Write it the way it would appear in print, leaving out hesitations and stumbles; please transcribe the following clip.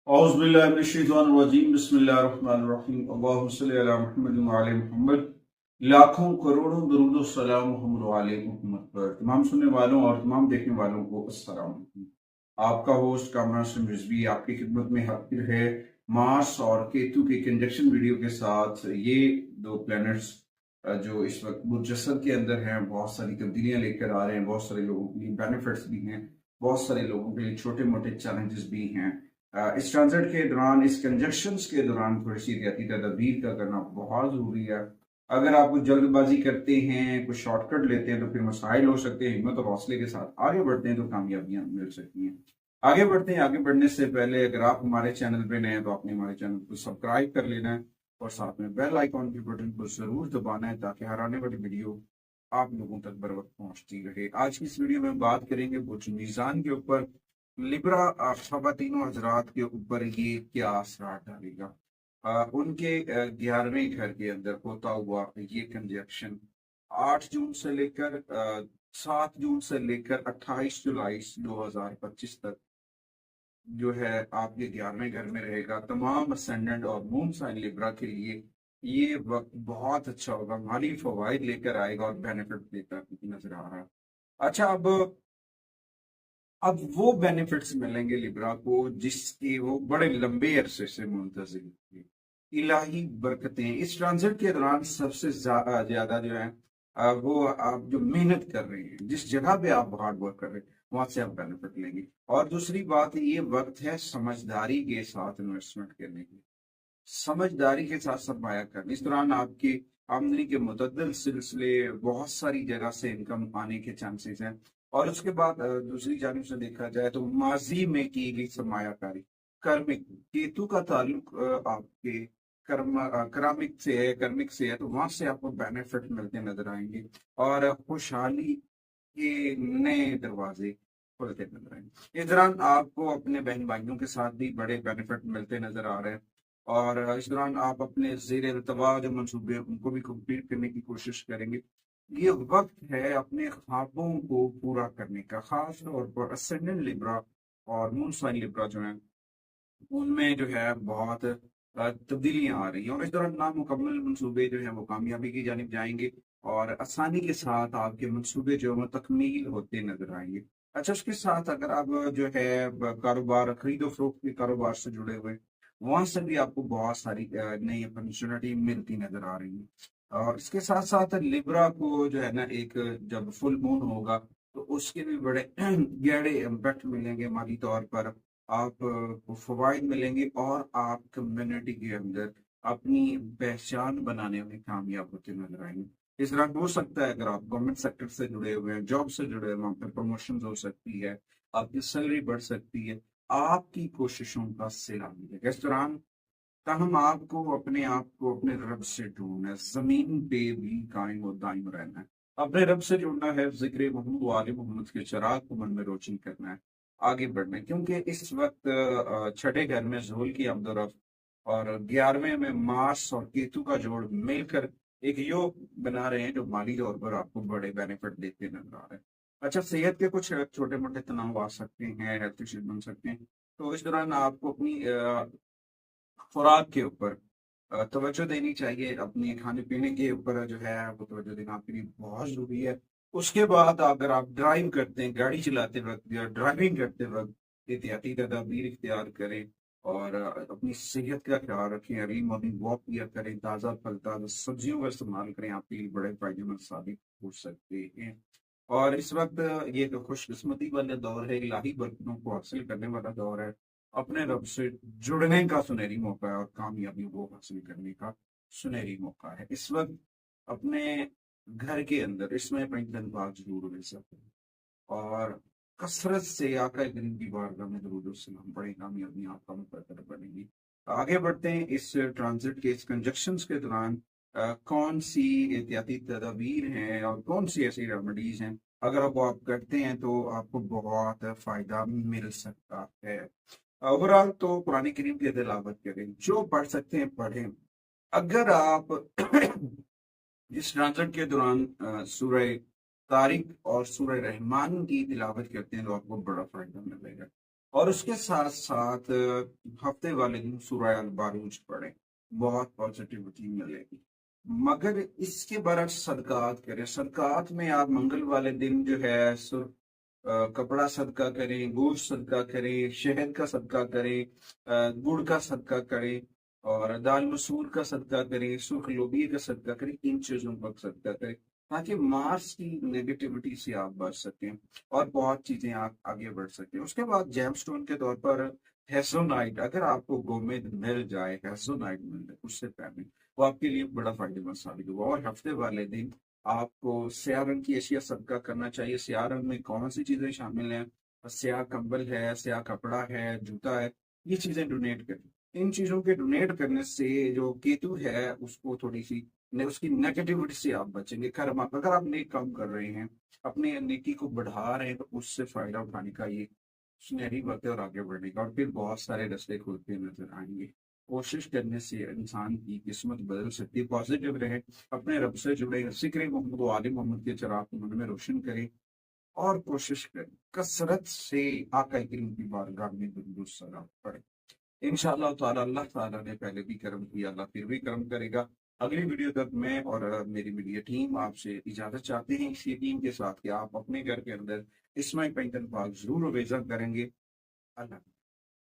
औज़ु बिल्लाहि मिनश्शैतानिर्रजीम बिस्मिल्लाहिर्रहमानिर्रहीम अल्लाहुम्मा सल्लि अला मुहम्मद व आले मुहम्मद। लाखों करोड़ों दरूद व सलाम मुहम्मद व आले मुहम्मद पर तमाम सुनने वालों और तमाम देखने वालों को अस्सलाम वालेकुम। आपका होस्ट कामरान हसन रिजवी आपकी खिदमत में हाजिर है मार्स और केतु के कंजक्शन वीडियो के साथ। ये दो प्लैनेट्स जो इस वक्त मुजस्सम के अंदर हैं, बहुत सारी तब्दीलियां लेकर आ रहे हैं, बहुत सारे लोगों के लिए बेनिफिट्स भी हैं, बहुत सारे लोगों के लिए छोटे मोटे चैलेंजेस भी हैं। इस ट्रांजिट के दौरान, इस कंजक्शंस के दौरान थोड़ी सी एहतियाती तदबीर का करना बहुत ज़रूरी है। अगर आप कुछ जल्दबाजी करते हैं, कुछ शॉर्टकट लेते हैं, तो फिर मसाइल हो सकते हैं। हिम्मत और हौसले के साथ आगे बढ़ते हैं तो कामयाबियां मिल सकती हैं। आगे बढ़ते हैं। आगे बढ़ने से पहले अगर आप हमारे चैनल पे नए हैं तो आपने हमारे चैनल को सब्सक्राइब कर लेना है और साथ में बेल आइकॉन के बटन को जरूर दबाना है ताकि हर आने वाली वीडियो आप लोगों तक बर वक्त पहुंचती रहे। आज की इस वीडियो में बात करेंगे बुर्ज मीज़ान के ऊपर। लिब्रा ख़वातीन हजरात के ऊपर ये क्या असर डालेगा। उनके 11वें घर के अंदर होता हुआ ये कंजक्शन 8 जून से लेकर 7 जून से लेकर 28 जुलाई 2025 तक जो है आपके 11वें घर में रहेगा। तमाम असेंडेंट और मून साइन लिब्रा के लिए ये वक्त बहुत अच्छा होगा, माली फवाइद लेकर आएगा और बेनिफिट देकर नजर आ रहा है। अच्छा, अब वो बेनिफिट्स मिलेंगे लिब्रा को जिसके वो बड़े लंबे अरसे से मुंतजिर थे। इलाही बरकतें इस ट्रांजिट के दौरान सबसे ज्यादा जो है वो आप जो मेहनत कर रहे हैं, जिस जगह पे आप हार्ड वर्क कर रहे हैं, वहां से आप बेनिफिट लेंगे। और दूसरी बात, ये वक्त है समझदारी के साथ इन्वेस्टमेंट करने की, समझदारी के साथ सरमाया करना। इस दौरान आपकी आमदनी के मुतअद्दिल सिलसिले, बहुत सारी जगह से इनकम आने के चांसेस हैं। और उसके बाद दूसरी जानिब से देखा जाए तो माजी में की गई सरमायाकारी, कर्मिक, केतु का ताल्लुक आपके करामिक से है, कर्मिक से है, तो वहां से आपको बेनिफिट मिलते नजर आएंगे और खुशहाली के नए दरवाजे खुलते नजर आएंगे। इस दौरान आपको अपने बहन भाइयों के साथ भी बड़े बेनिफिट मिलते नजर आ रहे हैं और इस दौरान आप अपने ज़ेर इल्तवा जो मंसूबे हैं, उनको भी कंप्लीट करने की कोशिश करेंगे। ये वक्त है अपने ख्वाबों को पूरा करने का, खास तौर पर असेंडेंट लिब्रा और मून साइन लिब्रा जो है उनमें जो है बहुत तब्दीलियां आ रही हैं और इस दौरान नामुकम्मल मंसूबे जो है वो कामयाबी की जानिब जाएंगे और आसानी के साथ आपके मंसूबे जो है वो तकमील होते नजर आएंगे। अच्छा, उसके साथ अगर आप जो है कारोबार, खरीदो फरोख्त के कारोबार से जुड़े हुए, वहां से भी आपको बहुत सारी नई अपॉर्चुनिटी मिलती नजर आ रही है। और इसके साथ साथ लिब्रा को जो है ना, एक जब फुल मून होगा तो उसके भी बड़े गहरे इम्पैक्ट मिलेंगे माली तौर पर। आपको फवाइद मिलेंगे और आप कम्युनिटी के अंदर अपनी पहचान बनाने में कामयाब होते नजर आएंगे। इस तरह हो सकता है अगर आप गवर्नमेंट सेक्टर से जुड़े हुए हैं, जॉब से जुड़े हुए हैं, वहाँ पर प्रमोशन हो सकती है, आपकी सैलरी बढ़ सकती है, आपकी कोशिशों का सिला मिलेगा। इस दौरान ताहम आपको अपने आप को अपने रब से ढूंढना है, जमीन पे भी कायम और दायम रहना है, अपने रब से जुड़ना है, जिक्र मोहम्मद वाले मोहम्मद के चिराग को मन में रोशन करना है, आगे बढ़ना है। क्योंकि इस वक्त छठे घर में ज़ुहल की आमदोरफ्त और 11वें में मार्स और केतु का जोड़ मिलकर एक योग बना रहे हैं जो माली तौर पर आपको बड़े बेनिफिट देते नजर आ रहे हैं। अच्छा, सेहत के कुछ छोटे मोटे तनाव आ सकते हैं, हेल्थ इश्यूज बन सकते हैं, तो इस दौरान आपको अपनी खुराक के ऊपर तवज्जो देनी चाहिए। अपने खाने पीने के ऊपर जो है वो तवज्जो देना आपके लिए बहुत जरूरी है। उसके बाद अगर आप ड्राइव करते हैं, गाड़ी चलाते वक्त या ड्राइविंग करते वक्त एहतियाती तदाबीर इख्तियार करें और अपनी सेहत का ख्याल रखें। अर्ली मॉर्निंग वॉक किया करें, ताज़ा फल ताज़ा सब्जियों का इस्तेमाल करें, आपके लिए बड़े फायदेमंद साबित हो सकते हैं। और इस वक्त ये तो खुशकिस्मती वाला दौर है, इलाही बरकतों को हासिल करने वाला दौर है, अपने रब से जुड़ने का सुनहरी मौका है और कामयाबी को हासिल करने का सुनहरी मौका है। इस वक्त अपने घर के अंदर इसमें पैंतन बाग जरूर मिल सकते हैं और कसरत से आका करीम की बारगाह में दरूद सलाम बड़ी कामयाबी आपका मुकद्दर बनेगी। आगे बढ़ते हैं। इस ट्रांजिट के, इस कंजक्शन के दौरान कौन सी एहतियाती तदाबीर हैं और कौन सी ऐसी रेमेडीज हैं, अगर वो आप करते हैं तो आपको बहुत फायदा मिल सकता है। ओवरऑल तो कुरान करीम की तिलावत करें, जो पढ़ सकते हैं पढ़ें। अगर आप इस ट्रांजिट के दौरान सूरह तारिक और सूरह रहमान की तिलावत करते हैं तो आपको बड़ा फायदा मिलेगा। اور اس کے ساتھ ساتھ ہفتے والے دن سورہ الباروج پڑھیں، بہت پازیٹیوٹی ملے گی۔ مگر اس کے برعکس صدقات کریں، صدقات میں آپ منگل والے دن جو ہے کپڑا صدقہ کریں، گوشت صدقہ کریں، شہد کا صدقہ کریں، گڑ کا صدقہ کریں، اور دال مسور کا صدقہ کریں، سرخ لوبیا کا صدقہ کریں، ان چیزوں کا صدقہ کریں تاکہ مارس کی نیگیٹیوٹی سے آپ بچ سکیں اور بہت چیزیں آپ آگے بڑھ سکیں۔ اس کے بعد جیم سٹون کے طور پر ہیزونائٹ، اگر آپ کو گومید مل جائے، ہیزونائٹ مل جائے، اس سے پہلے وہ آپ کے لیے بڑا فائدہ مند ثابت ہوگا۔ اور ہفتے والے دن آپ کو سیاہ رنگ کی اشیاء صدقہ کرنا چاہیے۔ سیاہ رنگ میں کون سی چیزیں شامل ہیں؟ سیاہ کمبل ہے، سیاہ کپڑا ہے، جوتا ہے، یہ چیزیں ڈونیٹ کریں۔ ان چیزوں کے ڈونیٹ کرنے سے جو کیتو ہے اس کو تھوڑی سی اس کی نیگیٹیوٹی سے آپ بچیں گے۔ خیر اگر آپ نیک کام کر رہے ہیں، اپنے نیکی کو بڑھا رہے ہیں، تو اس سے فائدہ اٹھانے کا یہ سنہری وقت ہے اور آگے بڑھنے کا، اور پھر بہت سارے رستے کھلتے نظر آئیں گے۔ کوشش کرنے سے انسان کی قسمت بدل سکتی ہے۔ پازیٹیو رہے، اپنے رب سے جڑے، ذکر محمد و آل محمد کے چراغ کو من میں روشن کریں، اور کوشش کریں کثرت سے آقا کریم کی بارگاہ میں درود و سلام پڑھیں۔ انشاءاللہ تعالی اللہ تعالیٰ نے پہلے بھی کرم کیا، اللہ پھر بھی کرم کرے گا۔ اگلی ویڈیو تک میں اور میری میڈیا ٹیم آپ سے اجازت چاہتے ہیں، اسی ٹیم کے ساتھ کہ آپ اپنے گھر کے اندر اسماعیل پینٹن پاک ضرور ویزا کریں گے۔ اللہ